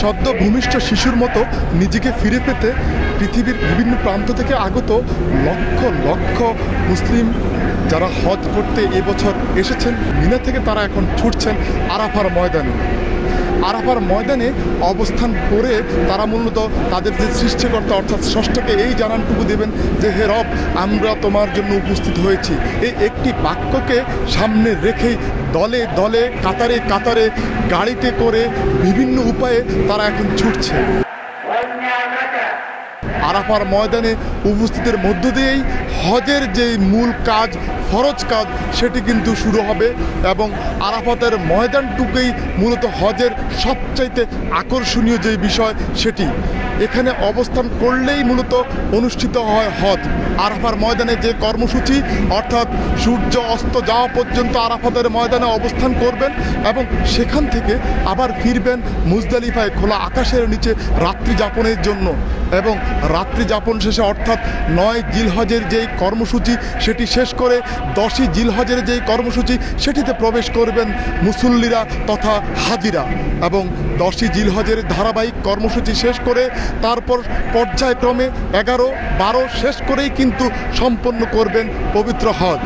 সদ্য ভূমিষ্ঠ শিশুর মতো নিজেকে ফিরে পেতে পৃথিবীর বিভিন্ন প্রান্ত থেকে আগত লক্ষ লক্ষ মুসলিম যারা হজ করতে এবছর এসেছেন মিনা থেকে তারা এখন ছুটছেন আরাফার ময়দানে। আরাফার ময়দানে অবস্থান করে তারা মূলত তাদের যে সৃষ্টিকর্তা অর্থাৎ স্রষ্টাকে এই জানানটুকু দেবেন যে হে রব, আমরা তোমার জন্য উপস্থিত হয়েছি। এই একটি বাক্যকে সামনে রেখেই দলে দলে কাতারে কাতারে গাড়িতে করে বিভিন্ন উপায়ে তারা এখন ছুটছে। আরাফার ময়দানে উপস্থিতের মধ্য দিয়েই হজের যে মূল কাজ, ফরজ কাজ, সেটি কিন্তু শুরু হবে এবং আরাফাতের ময়দানটুকুই মূলত হজের সবচাইতে আকর্ষণীয় যে বিষয় সেটি। এখানে অবস্থান করলেই মূলত অনুষ্ঠিত হয় হজ। আরাফার ময়দানে যে কর্মসূচি অর্থাৎ সূর্য অস্ত যাওয়া পর্যন্ত আরাফাতের ময়দানে অবস্থান করবেন এবং সেখান থেকে আবার ফিরবেন মুজদালিফায় খোলা আকাশের নিচে রাত্রি যাপনের জন্য এবং রাত্রি যাপন শেষে অর্থাৎ ৯ জিলহজের যেই কর্মসূচি সেটি শেষ করে ১০ই জিলহজের যেই কর্মসূচি সেটিতে প্রবেশ করবেন মুসল্লিরা তথা হাজিরা এবং ১০ই জিলহজের ধারাবাহিক কর্মসূচি শেষ করে তারপর পর্যায়ক্রমে ১১, ১২ শেষ করেই কিন্তু সম্পন্ন করবেন পবিত্র হজ।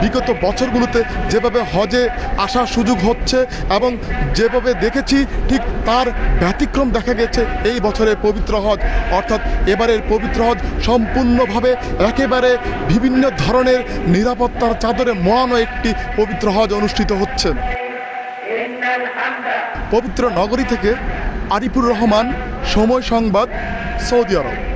বিগত বছরগুলোতে যেভাবে হজে আসার সুযোগ হচ্ছে এবং যেভাবে দেখেছি ঠিক তার ব্যতিক্রম দেখা গেছে এই বছরের পবিত্র হজ। অর্থাৎ এবারের পবিত্র হজ সম্পূর্ণভাবে একেবারে বিভিন্ন ধরনের নিরাপত্তার চাদরে মোড়ানো একটি পবিত্র হজ অনুষ্ঠিত হচ্ছে। পবিত্র নগরী থেকে আরিফুর রহমান, সময় সংবাদ, সৌদি আরব।